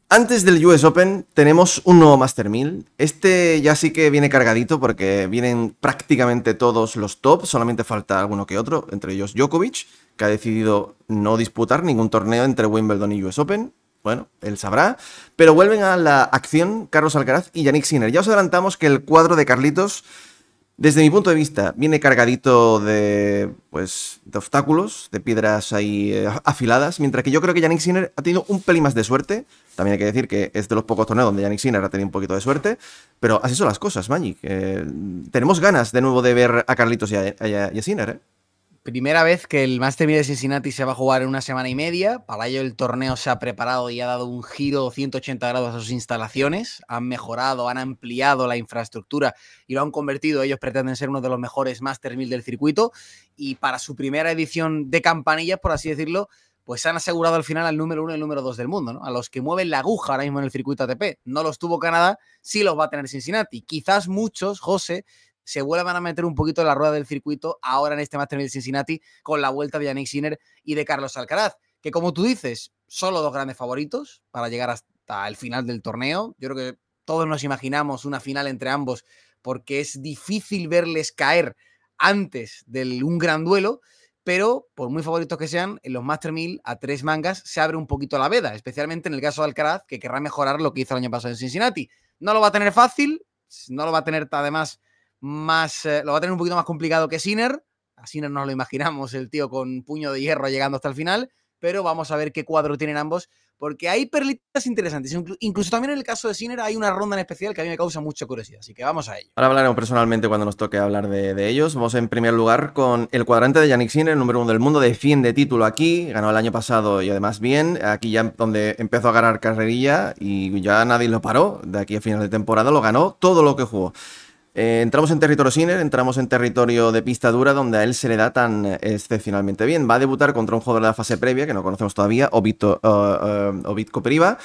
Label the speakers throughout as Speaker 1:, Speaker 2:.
Speaker 1: Antes del US Open tenemos un nuevo Master 1000. Este ya sí que viene cargadito porque vienen prácticamente todos los top, solamente falta alguno que otro, entre ellos Djokovic, que ha decidido no disputar ningún torneo entre Wimbledon y US Open. Bueno, él sabrá. Pero vuelven a la acción Carlos Alcaraz y Jannik Sinner. Ya os adelantamos que el cuadro de Carlitos, desde mi punto de vista, viene cargadito de, pues, de obstáculos, de piedras ahí afiladas, mientras que yo creo que Jannik Sinner ha tenido un pelín más de suerte. También hay que decir que es de los pocos torneos donde Jannik Sinner ha tenido un poquito de suerte, pero así son las cosas, Magic. Tenemos ganas de nuevo de ver a Carlitos y a Sinner, ¿eh?
Speaker 2: Primera vez que el Master 1000 de Cincinnati se va a jugar en una semana y media. Para ello el torneo se ha preparado y ha dado un giro 180 grados a sus instalaciones. Han mejorado, han ampliado la infraestructura y lo han convertido. Ellos pretenden ser uno de los mejores Master 1000 del circuito. Y para su primera edición de campanillas, por así decirlo, pues han asegurado al final al número 1 y el número 2 del mundo, ¿no? A los que mueven la aguja ahora mismo en el circuito ATP. No los tuvo Canadá, sí los va a tener Cincinnati. Quizás muchos, José, se vuelvan a meter un poquito en la rueda del circuito ahora en este Master 1000 de Cincinnati con la vuelta de Jannik Sinner y de Carlos Alcaraz, que como tú dices, son los dos grandes favoritos para llegar hasta el final del torneo. Yo creo que todos nos imaginamos una final entre ambos porque es difícil verles caer antes de un gran duelo, pero por muy favoritos que sean, en los Master 1000 a tres mangas se abre un poquito la veda, especialmente en el caso de Alcaraz, que querrá mejorar lo que hizo el año pasado en Cincinnati. No lo va a tener fácil, no lo va a tener además lo va a tener un poquito más complicado que Sinner. A Sinner nos lo imaginamos, el tío con puño de hierro llegando hasta el final, pero vamos a ver qué cuadro tienen ambos, porque hay perlitas interesantes. Incluso también en el caso de Sinner hay una ronda en especial que a mí me causa mucha curiosidad, así que vamos a ello.
Speaker 1: Ahora hablaremos personalmente cuando nos toque hablar de ellos. Vamos en primer lugar con el cuadrante de Jannik Sinner, el número 1 del mundo, defiende título aquí, ganó el año pasado y además bien. Aquí ya donde empezó a ganar carrerilla y ya nadie lo paró. De aquí a final de temporada lo ganó todo lo que jugó. Entramos en territorio Sinner, entramos en territorio de pista dura donde a él se le da tan excepcionalmente bien. Va a debutar contra un jugador de la fase previa que no conocemos todavía, Ovid Kopriva,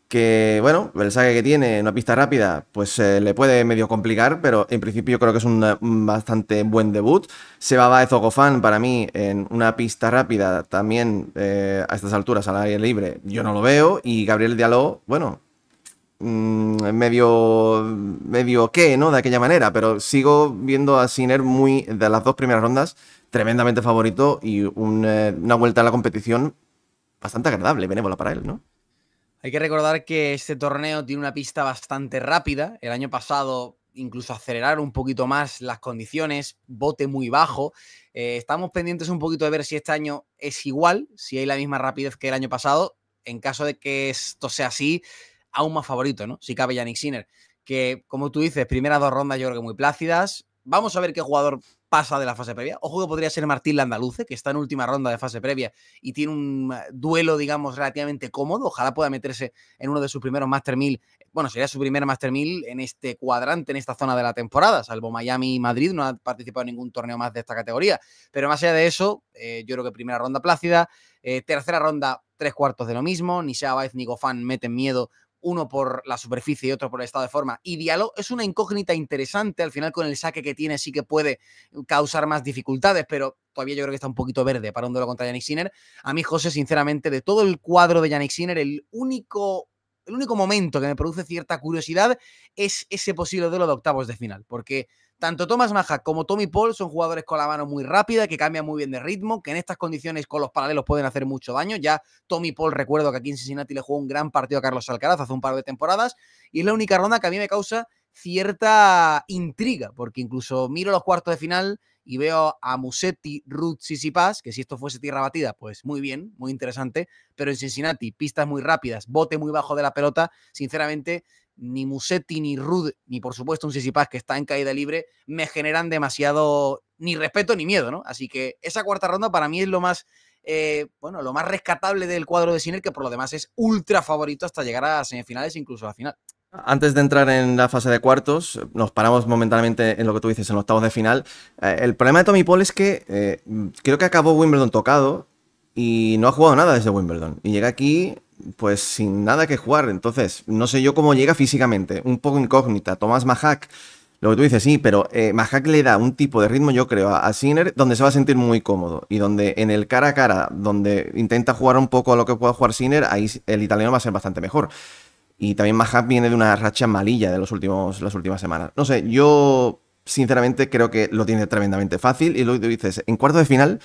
Speaker 1: que bueno, el saque que tiene en una pista rápida pues le puede medio complicar, pero en principio yo creo que es un bastante buen debut. Sebaba Zogofan para mí en una pista rápida también a estas alturas al aire libre yo no lo veo, y Gabriel Diallo, bueno, medio qué, ¿no? De aquella manera, pero sigo viendo a Sinner muy, de las dos primeras rondas, tremendamente favorito y una vuelta a la competición bastante agradable, benévola para él, ¿no?
Speaker 2: Hay que recordar que este torneo tiene una pista bastante rápida. El año pasado incluso aceleraron un poquito más las condiciones, bote muy bajo. Estamos pendientes un poquito de ver si este año es igual, si hay la misma rapidez que el año pasado. En caso de que esto sea así, aún más favorito, ¿no? Si cabe Jannik Sinner, que como tú dices, primeras dos rondas yo creo que muy plácidas. Vamos a ver qué jugador pasa de la fase previa. Ojo que podría ser Martín Landaluce, que está en última ronda de fase previa y tiene un duelo, digamos, relativamente cómodo. Ojalá pueda meterse en uno de sus primeros Master 1000. Bueno, sería su primer Master 1000 en este cuadrante, en esta zona de la temporada, salvo Miami y Madrid, no ha participado en ningún torneo más de esta categoría. Pero más allá de eso, yo creo que primera ronda plácida, tercera ronda, tres cuartos de lo mismo. Ni Seba Baez ni Gofan meten miedo, uno por la superficie y otro por el estado de forma. Y Diallo es una incógnita interesante, al final con el saque que tiene sí que puede causar más dificultades, pero todavía yo creo que está un poquito verde para un duelo contra Jannik Sinner. A mí, José, sinceramente, de todo el cuadro de Jannik Sinner, el único momento que me produce cierta curiosidad es ese posible duelo de octavos de final, porque tanto Thomas Mahak como Tommy Paul son jugadores con la mano muy rápida, que cambian muy bien de ritmo, que en estas condiciones con los paralelos pueden hacer mucho daño. Ya Tommy Paul, recuerdo que aquí en Cincinnati le jugó un gran partido a Carlos Alcaraz hace un par de temporadas, y es la única ronda que a mí me causa cierta intriga, porque incluso miro los cuartos de final y veo a Musetti, Ruud, Tsitsipas, que si esto fuese tierra batida, pues muy bien, muy interesante, pero en Cincinnati, pistas muy rápidas, bote muy bajo de la pelota, sinceramente ni Musetti, ni Ruud, ni por supuesto un Tsitsipas que está en caída libre, me generan demasiado ni respeto ni miedo, ¿no? Así que esa cuarta ronda para mí es lo más, lo más rescatable del cuadro de Sinner, que por lo demás es ultra favorito hasta llegar a semifinales, incluso a la final.
Speaker 1: Antes de entrar en la fase de cuartos, nos paramos momentáneamente en lo que tú dices, en los octavos de final. El problema de Tommy Paul es que creo que acabó Wimbledon tocado y no ha jugado nada desde Wimbledon. Y llega aquí pues sin nada que jugar. Entonces, no sé yo cómo llega físicamente. Un poco incógnita. Thomas Mahak Lo que tú dices, sí, pero Mahak le da un tipo de ritmo, yo creo, a Sinner donde se va a sentir muy cómodo. Y donde en el cara a cara, donde intenta jugar un poco a lo que pueda jugar Sinner, ahí el italiano va a ser bastante mejor. Y también Mahak viene de una racha malilla de las últimas semanas. No sé, yo sinceramente creo que lo tiene tremendamente fácil. Y lo que tú dices, en cuartos de final,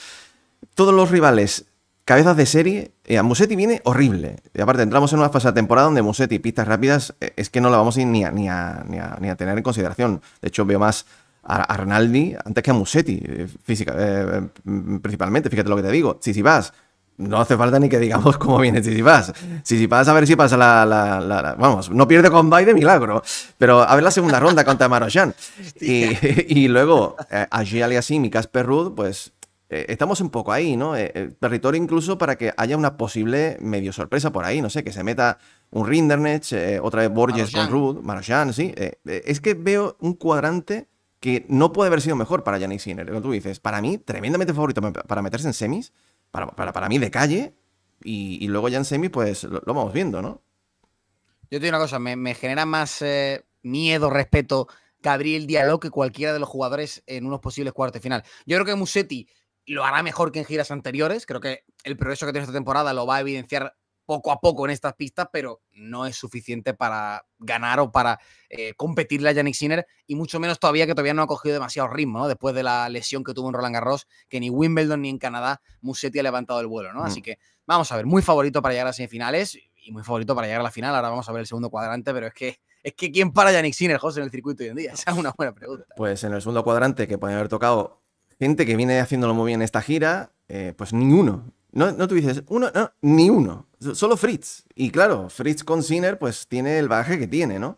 Speaker 1: todos los rivales cabezas de serie, a Musetti viene horrible. Y aparte, entramos en una fase de temporada donde Musetti, pistas rápidas, es que no la vamos a ir ni a tener en consideración. De hecho, veo más a Rinaldi antes que a Musetti, principalmente. Fíjate lo que te digo. Tsitsipas, no hace falta ni que digamos cómo viene Tsitsipas. Tsitsipas, a ver si pasa vamos, no pierde con Bay de milagro, pero a ver la segunda ronda contra Marochan. Y luego, a Gial y así, y Casper Ruud, pues estamos un poco ahí, ¿no? Territorio incluso para que haya una posible medio sorpresa por ahí, no sé, que se meta un Rinderknech, otra vez Borges con Ruud, Marochan, sí. Es que veo un cuadrante que no puede haber sido mejor para Jannik Sinner. Como tú dices, para mí, tremendamente favorito para meterse en semis, para mí de calle, y luego ya en semis, pues lo vamos viendo, ¿no?
Speaker 2: Yo te digo una cosa, me genera más miedo, respeto Gabriel Diallo que cualquiera de los jugadores en unos posibles cuartos de final. Yo creo que Musetti lo hará mejor que en giras anteriores. Creo que el progreso que tiene esta temporada lo va a evidenciar poco a poco en estas pistas, pero no es suficiente para ganar o para competirle a Jannik Sinner, y mucho menos todavía que todavía no ha cogido demasiado ritmo, ¿no? Después de la lesión que tuvo en Roland Garros, que ni Wimbledon ni en Canadá Musetti ha levantado el vuelo, ¿no? Así que vamos a ver, muy favorito para llegar a semifinales y muy favorito para llegar a la final. Ahora vamos a ver el segundo cuadrante, pero es que ¿quién para Jannik Sinner, José, en el circuito hoy en día? Esa es una buena pregunta.
Speaker 1: Pues en el segundo cuadrante, que puede haber tocado gente que viene haciéndolo muy bien en esta gira, pues ninguno. No tú dices, uno, no, ni uno. Solo Fritz. Y claro, Fritz con Sinner, pues tiene el bagaje que tiene, ¿no?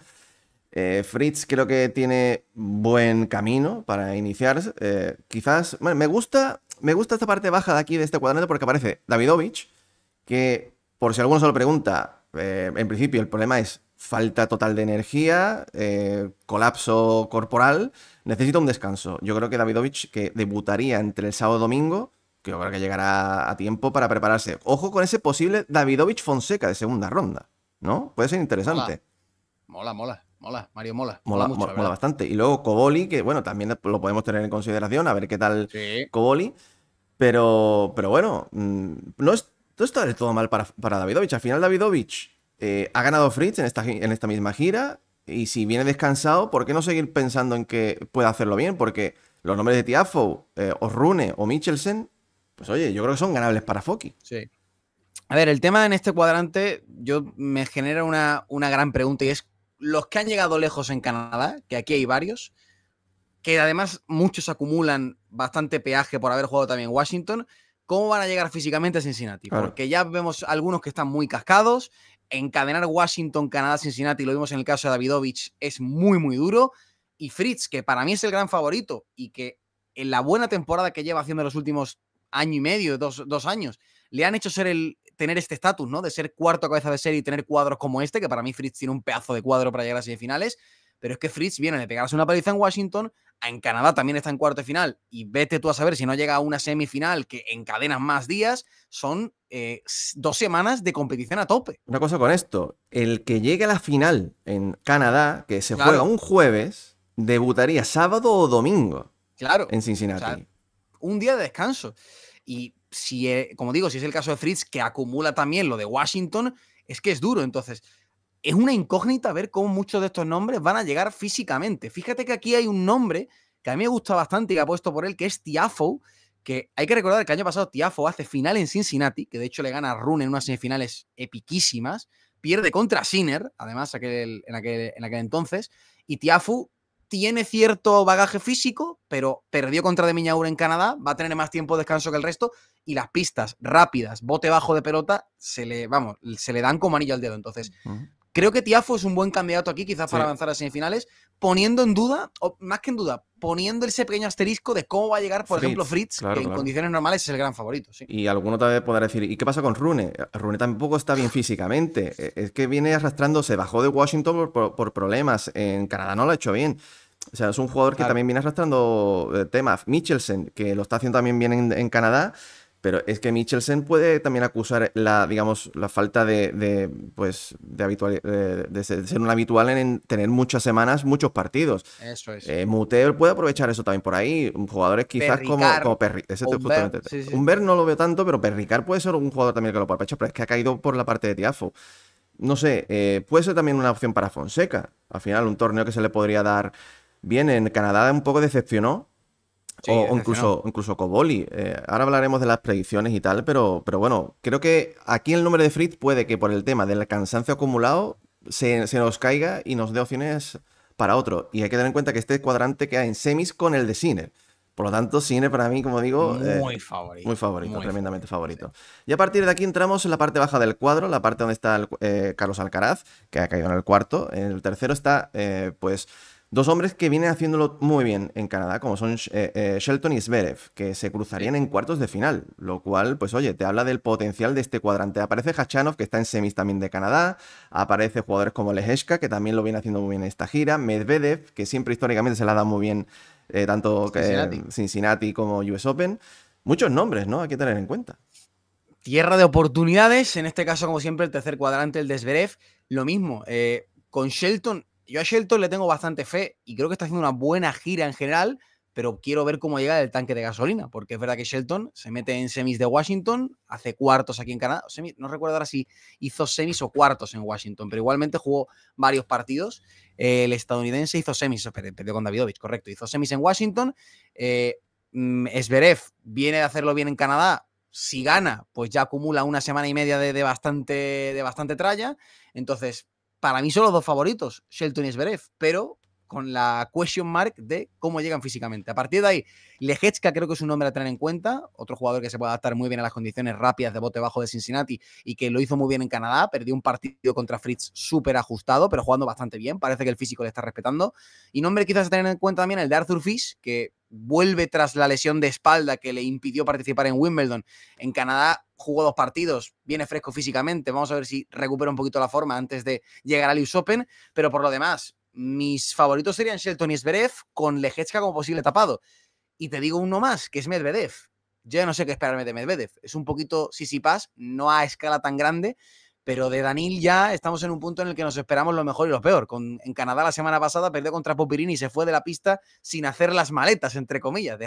Speaker 1: Fritz creo que tiene buen camino para iniciarse. Quizás, bueno, me gusta esta parte baja de aquí de este cuadrante porque aparece Davidovich, que por si alguno se lo pregunta, en principio el problema es falta total de energía, colapso corporal, necesita un descanso. Yo creo que Davidovich, que debutaría entre el sábado y domingo, que yo creo que llegará a tiempo para prepararse. Ojo con ese posible Davidovich Fonseca de segunda ronda, ¿no? Puede ser interesante.
Speaker 2: Mola, Mario mola.
Speaker 1: Mola bastante. Y luego Coboli, que bueno, también lo podemos tener en consideración, a ver qué tal Coboli. Pero bueno, no está del todo mal para Davidovich. Al final Davidovich ha ganado Fritz en esta misma gira, y si viene descansado, ¿por qué no seguir pensando en que puede hacerlo bien? Porque los nombres de Tiafoe, o Rune o Michelsen, pues oye, yo creo que son ganables para Foki.
Speaker 2: Sí. A ver, el tema en este cuadrante me genera una gran pregunta, y es los que han llegado lejos en Canadá, que aquí hay varios, que además muchos acumulan bastante peaje por haber jugado también en Washington, ¿cómo van a llegar físicamente a Cincinnati? Claro. Porque ya vemos algunos que están muy cascados. Encadenar Washington, Canadá, Cincinnati, lo vimos en el caso de Davidovich, es muy, muy duro. Y Fritz, que para mí es el gran favorito y que en la buena temporada que lleva haciendo los últimos año y medio, dos años, le han hecho tener este estatus, ¿no? De ser cuarto cabeza de serie y tener cuadros como este, que para mí Fritz tiene un pedazo de cuadro para llegar a semifinales. Pero es que Fritz viene de pegarse una paliza en Washington, en Canadá también está en cuarto de final, y vete tú a saber si no llega a una semifinal que encadenan más días. Son 2 semanas de competición a tope.
Speaker 1: Una cosa con esto, el que llegue a la final en Canadá, que se juega un jueves, debutaría sábado o domingo en Cincinnati.
Speaker 2: O sea, un día de descanso. Y si, como digo, si es el caso de Fritz, que acumula también lo de Washington, es que es duro. Entonces, es una incógnita ver cómo muchos de estos nombres van a llegar físicamente. Fíjate que aquí hay un nombre que a mí me gusta bastante y que apuesto por él, que es Tiafoe, que hay que recordar que el año pasado Tiafoe hace final en Cincinnati, que de hecho le gana a Rune en unas semifinales epiquísimas, pierde contra Sinner, además en aquel entonces, y Tiafoe tiene cierto bagaje físico, pero perdió contra De Minaur en Canadá, va a tener más tiempo de descanso que el resto, y las pistas rápidas, bote bajo de pelota, se le dan como anillo al dedo. Entonces, creo que Tiafoe es un buen candidato aquí, quizás para avanzar a semifinales, poniendo en duda, o más que en duda, poniendo ese pequeño asterisco de cómo va a llegar, por ejemplo, Fritz, que en condiciones normales es el gran favorito. Sí.
Speaker 1: Y alguno también podrá decir, ¿y qué pasa con Rune? Rune tampoco está bien físicamente. Es que viene arrastrando, se bajó de Washington por problemas. En Canadá no lo ha hecho bien. O sea, es un jugador que también viene arrastrando temas. Michelsen, que lo está haciendo también bien en Canadá, Pero es que Michelsen puede también acusar la, digamos, la falta pues, de ser un habitual en tener muchas semanas, muchos partidos.
Speaker 2: Eso es.
Speaker 1: Muteo puede aprovechar eso también por ahí. Jugadores quizás como
Speaker 2: Perricar o Humbert,
Speaker 1: justamente.
Speaker 2: sí, sí.
Speaker 1: Humbert no lo veo tanto, pero Perricar puede ser un jugador también que lo puede aprovechar, pero es que ha caído por la parte de Tiafo. No sé, puede ser también una opción para Fonseca. Al final, un torneo que se le podría dar bien. En Canadá un poco decepcionó.
Speaker 2: Sí,
Speaker 1: O
Speaker 2: decepcionó.
Speaker 1: incluso Coboli. Ahora hablaremos de las predicciones y tal, pero bueno, creo que aquí el número de Fritz puede que por el tema del cansancio acumulado se nos caiga y nos dé opciones para otro. Y hay que tener en cuenta que este cuadrante queda en semis con el de Sinner. Por lo tanto, Sinner para mí, como digo,
Speaker 2: Muy
Speaker 1: muy
Speaker 2: favorito,
Speaker 1: favorito,
Speaker 2: muy
Speaker 1: tremendamente
Speaker 2: favorito. Sí.
Speaker 1: favorito. Y a partir de aquí entramos en la parte baja del cuadro, la parte donde está Carlos Alcaraz, que ha caído en el cuarto. En el tercero está, pues, dos hombres que vienen haciéndolo muy bien en Canadá, como son Shelton y Zverev, que se cruzarían
Speaker 2: Sí.
Speaker 1: en cuartos de final, lo cual, pues oye, te habla del potencial de este cuadrante. Aparece Khachanov, que está en semis también de Canadá, aparece jugadores como Lehecka, que también lo viene haciendo muy bien en esta gira, Medvedev, que siempre históricamente se la ha dado muy bien tanto
Speaker 2: Cincinnati.
Speaker 1: Cincinnati como US Open. Muchos nombres, ¿no? Hay que tener en cuenta.
Speaker 2: Tierra de oportunidades, en este caso, como siempre, el tercer cuadrante, el de Zverev. Lo mismo, con Shelton, yo a Shelton le tengo bastante fe y creo que está haciendo una buena gira en general, pero quiero ver cómo llega el tanque de gasolina, porque es verdad que Shelton se mete en semis de Washington, hace cuartos aquí en Canadá, no recuerdo ahora si hizo semis o cuartos en Washington, pero igualmente jugó varios partidos. El estadounidense hizo semis, perdió con Davidovich, correcto, hizo semis en Washington. Zverev viene de hacerlo bien en Canadá. Si gana, pues ya acumula una semana y media de bastante tralla. Entonces, para mí son los dos favoritos, Shelton y Zverev, pero con la question mark de cómo llegan físicamente. A partir de ahí, Lehecka creo que es un nombre a tener en cuenta, otro jugador que se puede adaptar muy bien a las condiciones rápidas de bote bajo de Cincinnati y que lo hizo muy bien en Canadá. Perdió un partido contra Fritz súper ajustado, pero jugando bastante bien. Parece que el físico le está respetando. Y nombre quizás a tener en cuenta también el de Arthur Fish, que vuelve tras la lesión de espalda que le impidió participar en Wimbledon. En Canadá jugó 2 partidos, viene fresco físicamente, vamos a ver si recupera un poquito la forma antes de llegar al US Open, pero por lo demás, mis favoritos serían Shelton y Zverev, con Lehecka como posible tapado. Y te digo uno más, que es Medvedev. Yo ya no sé qué esperarme de Medvedev. Es un poquito sisipás, no a escala tan grande, pero de Danil ya estamos en un punto en el que nos esperamos lo mejor y lo peor. En Canadá la semana pasada perdió contra Popyrin y se fue de la pista sin hacer las maletas, entre comillas.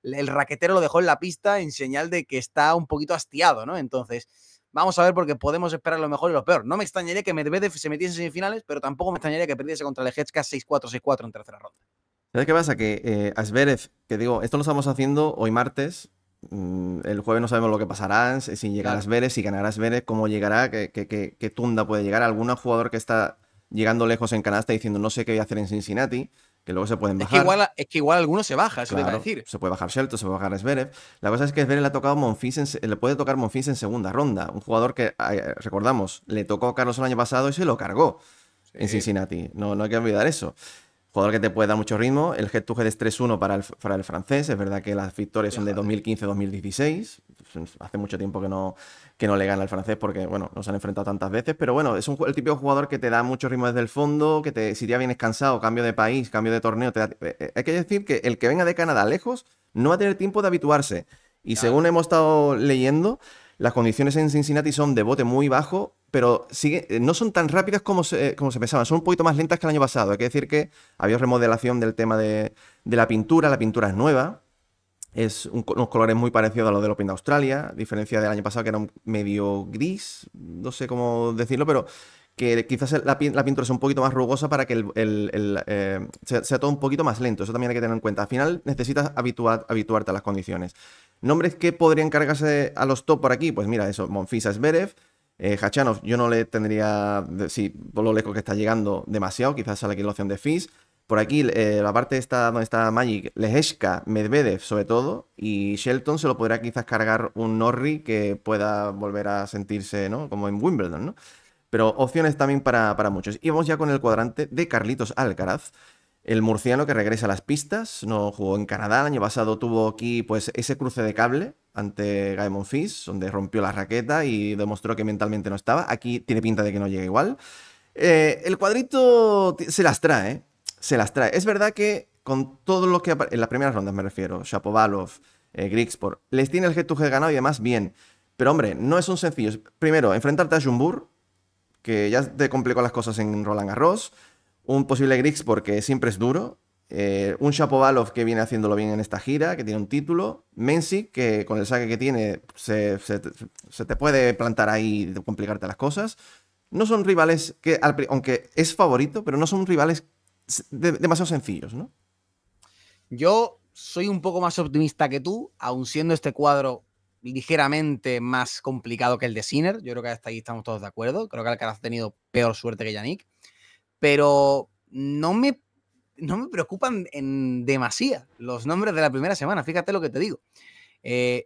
Speaker 2: El raquetero lo dejó en la pista en señal de que está un poquito hastiado, ¿no? Entonces, vamos a ver porque podemos esperar lo mejor y lo peor. No me extrañaría que Medvedev se metiese en semifinales, pero tampoco me extrañaría que perdiese contra Lehecka 6-4, 6-4 en tercera ronda.
Speaker 1: ¿Sabes qué pasa? Que a Zverev, que digo, esto lo estamos haciendo hoy martes. El jueves no sabemos lo que pasará, si llegará
Speaker 2: Claro.
Speaker 1: Zverev, si ganará Zverev, cómo llegará, qué tunda puede llegar. Algún jugador que está llegando lejos en Canadá está diciendo no sé qué voy a hacer en Cincinnati, que luego se pueden bajar.
Speaker 2: Es que igual alguno se baja, eso te iba a
Speaker 1: Claro,
Speaker 2: decir.
Speaker 1: se puede bajar Shelton, se puede bajar Zverev. La cosa es que Zverev le ha tocado le puede tocar Monfils en segunda ronda. Un jugador que, recordamos, le tocó a Carlos el año pasado y se lo cargó en
Speaker 2: Sí.
Speaker 1: Cincinnati. No, no hay que olvidar eso. Jugador que te puede dar mucho ritmo. El head to head es 3-1 para el francés. Es verdad que las victorias son de
Speaker 2: Fíjate.
Speaker 1: 2015-2016. Hace mucho tiempo que no le gana al francés porque, bueno, nos han enfrentado tantas veces. Pero bueno, es el típico jugador que te da mucho ritmo desde el fondo, si ya vienes cansado, cambio de país, cambio de torneo. Hay que decir que el que venga de Canadá lejos no va a tener tiempo de habituarse. Y
Speaker 2: Claro.
Speaker 1: según hemos estado leyendo, las condiciones en Cincinnati son de bote muy bajo, pero no son tan rápidas como se pensaban. Son un poquito más lentas que el año pasado. Hay que decir que había remodelación del tema de la pintura. La pintura es nueva. Es unos colores muy parecidos a los del Open de Australia, a diferencia del año pasado que era un medio gris, no sé cómo decirlo, pero que quizás la pintura sea un poquito más rugosa para que sea todo un poquito más lento. Eso también hay que tener en cuenta. Al final necesitas habituarte a las condiciones. Nombres que podrían cargarse a los top por aquí, pues mira, eso, Monfils, Zverev. Khachanov, yo no le tendría, sí, por lo lejos que está llegando, demasiado. Quizás sale aquí la opción de Fizz. Por aquí, la parte donde está Magic, Lehecka, Medvedev sobre todo, y Shelton se lo podrá quizás cargar un Norrie que pueda volver a sentirse, ¿no? Como en Wimbledon, ¿no? Pero opciones también para muchos. Y vamos ya con el cuadrante de Carlitos Alcaraz, el murciano que regresa a las pistas. No jugó en Canadá, el año pasado tuvo aquí pues ese cruce de cable ante Guy Monfils, donde rompió la raqueta y demostró que mentalmente no estaba. Aquí tiene pinta de que no llega igual. El cuadrito se las trae, ¿eh? Se las trae. Es verdad que con todo lo que en las primeras rondas me refiero, Shapovalov, Grigspor. Les tiene el head-to-head ganado y además bien. Pero hombre, no es un sencillo. Primero, enfrentarte a Jumbur, que ya te complicó las cosas en Roland Garros. Un posible Grigspor que siempre es duro. Un Shapovalov que viene haciéndolo bien en esta gira, que tiene un título. Mensik, que con el saque que tiene se te puede plantar ahí y complicarte las cosas. No son rivales que, aunque es favorito, pero no son rivales demasiado sencillos, ¿no?
Speaker 2: Yo soy un poco más optimista que tú, aun siendo este cuadro ligeramente más complicado que el de Sinner. Yo creo que hasta ahí estamos todos de acuerdo. Creo que Alcaraz ha tenido peor suerte que Yannick. Pero no me preocupan en demasía los nombres de la primera semana. Fíjate lo que te digo.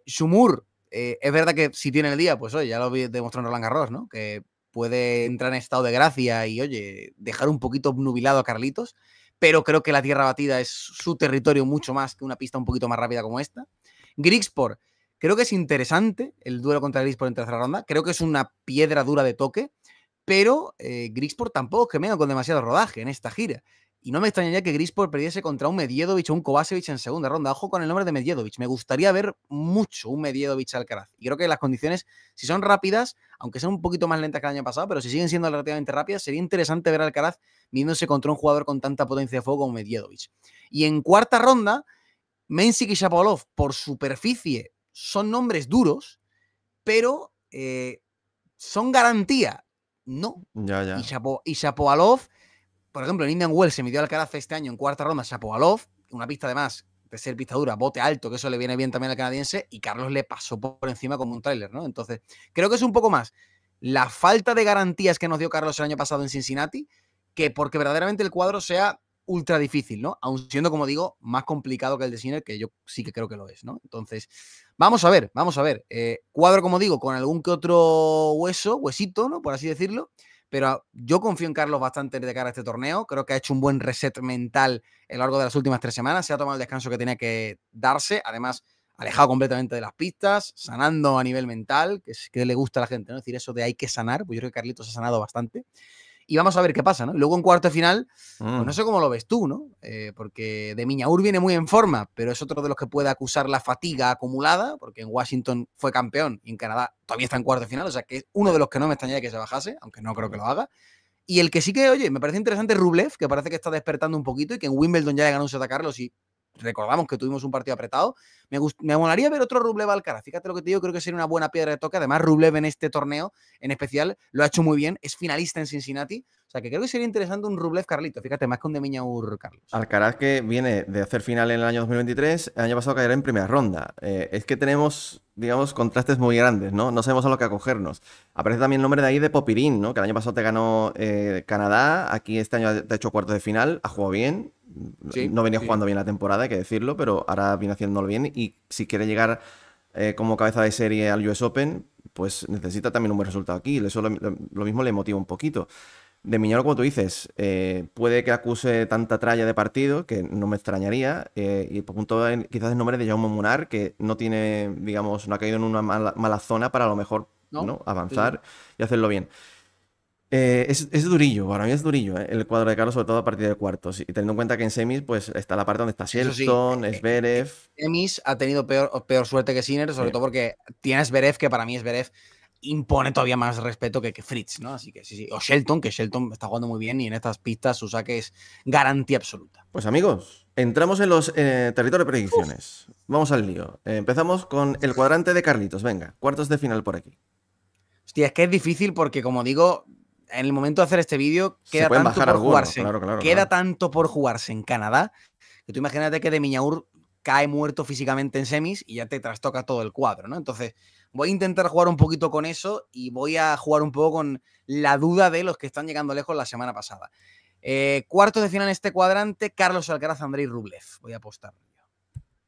Speaker 2: Shumur, es verdad que si tiene el día, pues oye, ya lo demostró en Roland Garros, ¿no? Que puede entrar en estado de gracia y, oye, dejar un poquito nubilado a Carlitos, pero creo que la tierra batida es su territorio mucho más que una pista un poquito más rápida como esta. Grigspor, creo que es interesante el duelo contra Grigspor en tercera ronda, creo que es una piedra dura de toque, pero Grigspor tampoco es que venga con demasiado rodaje en esta gira. Y no me extrañaría que Grigspor perdiese contra un Medjedovic o un Kovacevic en segunda ronda. Ojo con el nombre de Medjedovic. Me gustaría ver mucho un Medjedovic Alcaraz. Y creo que las condiciones, si son rápidas, aunque sean un poquito más lentas que el año pasado, pero si siguen siendo relativamente rápidas, sería interesante ver a Alcaraz viéndose contra un jugador con tanta potencia de fuego como Medjedovic. Y en cuarta ronda, Mensik y Shapovalov, por superficie, son nombres duros, pero son garantía. No.
Speaker 1: Ya,
Speaker 2: Y,
Speaker 1: ya.
Speaker 2: Shapovalov, por ejemplo, en Indian Wells se midió Alcaraz este año en cuarta ronda Shapovalov, una pista además de ser pista dura, bote alto, que eso le viene bien también al canadiense, y Carlos le pasó por encima como un tráiler, ¿no? Entonces, creo que es un poco más la falta de garantías que nos dio Carlos el año pasado en Cincinnati, que porque verdaderamente el cuadro sea ultra difícil, ¿no? Aun siendo, como digo, más complicado que el de Sinner, que yo sí que creo que lo es, ¿no? Entonces, vamos a ver, vamos a ver. Cuadro, como digo, con algún que otro huesito, ¿no? Por así decirlo. Pero yo confío en Carlos bastante de cara a este torneo. Creo que ha hecho un buen reset mental a lo largo de las últimas 3 semanas. Se ha tomado el descanso que tenía que darse. Además, alejado completamente de las pistas, sanando a nivel mental, que es que le gusta a la gente, ¿no? Es decir, eso de hay que sanar. Pues yo creo que Carlitos ha sanado bastante. Y vamos a ver qué pasa, ¿no? Y luego en cuarto de final, pues no sé cómo lo ves tú, ¿no? Porque de Miñaur viene muy en forma, pero es otro de los que puede acusar la fatiga acumulada, porque en Washington fue campeón y en Canadá todavía está en cuarto de final, o sea que es uno de los que no me extrañaría que se bajase, aunque no creo que lo haga. Y el que sí que, oye, me parece interesante es Rublev, que parece que está despertando un poquito y que en Wimbledon ya le ganó un set a Carlos y recordamos que tuvimos un partido apretado. Me molaría ver otro Rublev Alcaraz. Fíjate lo que te digo, creo que sería una buena piedra de toque. Además, Rublev en este torneo en especial lo ha hecho muy bien. Es finalista en Cincinnati. O sea, que creo que sería interesante un Rublev Carlito. Fíjate, más que un de Miñaur Carlos.
Speaker 1: Alcaraz que viene de hacer final en el año 2023, el año pasado caerá en primera ronda. Es que tenemos, digamos, contrastes muy grandes, ¿no? No sabemos a lo que acogernos. Aparece también el nombre de ahí de Popirín, ¿no? Que el año pasado te ganó Canadá, aquí este año te ha hecho cuartos de final, ha jugado bien.
Speaker 2: Sí,
Speaker 1: No venía
Speaker 2: sí.
Speaker 1: jugando bien la temporada, hay que decirlo, pero ahora viene haciéndolo bien y si quiere llegar como cabeza de serie al US Open, pues necesita también un buen resultado aquí. Eso lo mismo le motiva un poquito. De Miñano, como tú dices, puede que acuse tanta tralla de partido, que no me extrañaría, y por punto quizás el nombre de Jaume Munar, que no tiene, digamos, no ha caído en una mala zona para a lo mejor,
Speaker 2: ¿No?
Speaker 1: ¿no?
Speaker 2: Sí, sí.
Speaker 1: Avanzar y hacerlo bien. Es durillo, para mí es durillo, el cuadro de Carlos, sobre todo a partir de cuartos. Y teniendo en cuenta que en semis, pues está la parte donde está
Speaker 2: Eso sí,
Speaker 1: Shelton, Zverev.
Speaker 2: Emis ha tenido peor suerte que Sinner, sobre todo porque tiene Zverev, que para mí Zverev impone todavía más respeto que Fritz, ¿no? Así que sí, sí. O Shelton, que Shelton está jugando muy bien y en estas pistas su saque es garantía absoluta.
Speaker 1: Pues amigos, entramos en los territorios de
Speaker 2: Uf.
Speaker 1: predicciones. Vamos al lío. Empezamos con el cuadrante de Carlitos. Venga, cuartos de final por aquí.
Speaker 2: Hostia, es que es difícil porque, como digo, en el momento de hacer este vídeo
Speaker 1: Se
Speaker 2: queda
Speaker 1: pueden
Speaker 2: tanto
Speaker 1: bajar
Speaker 2: por
Speaker 1: algunos,
Speaker 2: jugarse,
Speaker 1: claro, claro,
Speaker 2: queda
Speaker 1: claro.
Speaker 2: tanto por jugarse en Canadá, que tú imagínate que de Miñaur cae muerto físicamente en semis y ya te trastoca todo el cuadro, ¿no? Entonces, voy a intentar jugar un poquito con eso y voy a jugar un poco con la duda de los que están llegando lejos la semana pasada. Cuartos de final en este cuadrante, Carlos Alcaraz, Andrei Rublev. Voy a apostar.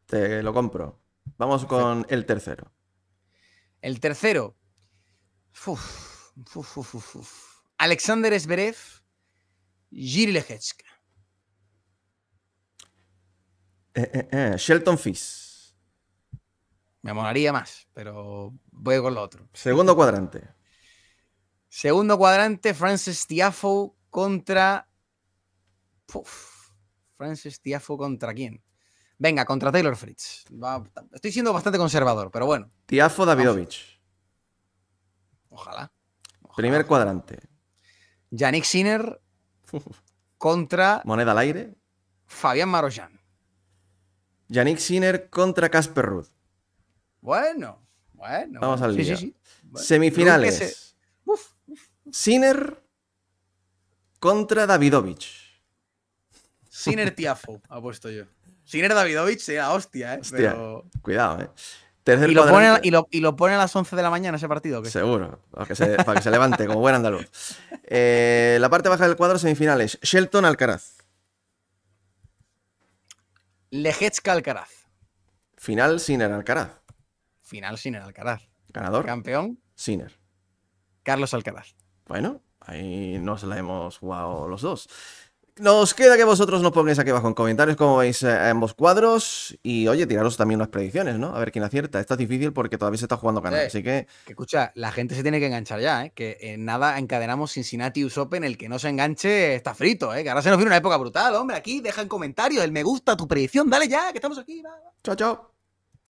Speaker 1: Te lo compro. Vamos
Speaker 2: Perfecto.
Speaker 1: con el tercero.
Speaker 2: El tercero. Alexander Zverev, Jiří Lehečka.
Speaker 1: Shelton Fish.
Speaker 2: Me molaría más, pero voy con lo otro.
Speaker 1: Segundo cuadrante.
Speaker 2: Segundo cuadrante, Frances Tiafoe contra... Frances Tiafoe contra quién. Venga, contra Taylor Fritz. Estoy siendo bastante conservador, pero bueno.
Speaker 1: Tiafoe Davidovich.
Speaker 2: Ojalá.
Speaker 1: Primer cuadrante.
Speaker 2: Yannick Sinner contra
Speaker 1: Moneda al aire.
Speaker 2: Fabián Marozsan.
Speaker 1: Yannick Sinner contra Casper Ruud.
Speaker 2: Bueno.
Speaker 1: Vamos al lío.
Speaker 2: Sí. Bueno,
Speaker 1: Semifinales. Sinner contra Davidovich.
Speaker 2: Sinner Tiafoe, ha puesto yo. Sinner Davidovich sea hostia, ¿eh?
Speaker 1: Hostia,
Speaker 2: pero...
Speaker 1: cuidado, Tercer
Speaker 2: ¿Y lo,
Speaker 1: cuadrante.
Speaker 2: lo pone a las 11 de la mañana ese partido? ¿O qué?
Speaker 1: Seguro, para que se levante como buen andaluz. La parte baja del cuadro, semifinales. Shelton Alcaraz.
Speaker 2: Leječka Alcaraz.
Speaker 1: Final, Sinner Alcaraz.
Speaker 2: Final Sinner Alcaraz.
Speaker 1: Ganador.
Speaker 2: Campeón,
Speaker 1: Sinner.
Speaker 2: Carlos Alcaraz.
Speaker 1: Bueno, ahí nos la hemos jugado los dos. Nos queda que vosotros nos pongáis aquí abajo en comentarios cómo veis ambos cuadros. Y oye, tiraros también unas predicciones, ¿no? A ver quién acierta. Esta es difícil porque todavía se está jugando canal, así que...
Speaker 2: Que escucha, la gente se tiene que enganchar ya, ¿eh? Que en nada encadenamos Cincinnati US Open. El que no se enganche está frito, ¿eh? Que ahora se nos viene una época brutal, hombre. Aquí deja en comentarios el me gusta, tu predicción. Dale ya, que estamos aquí. Va.
Speaker 1: Chao, chao.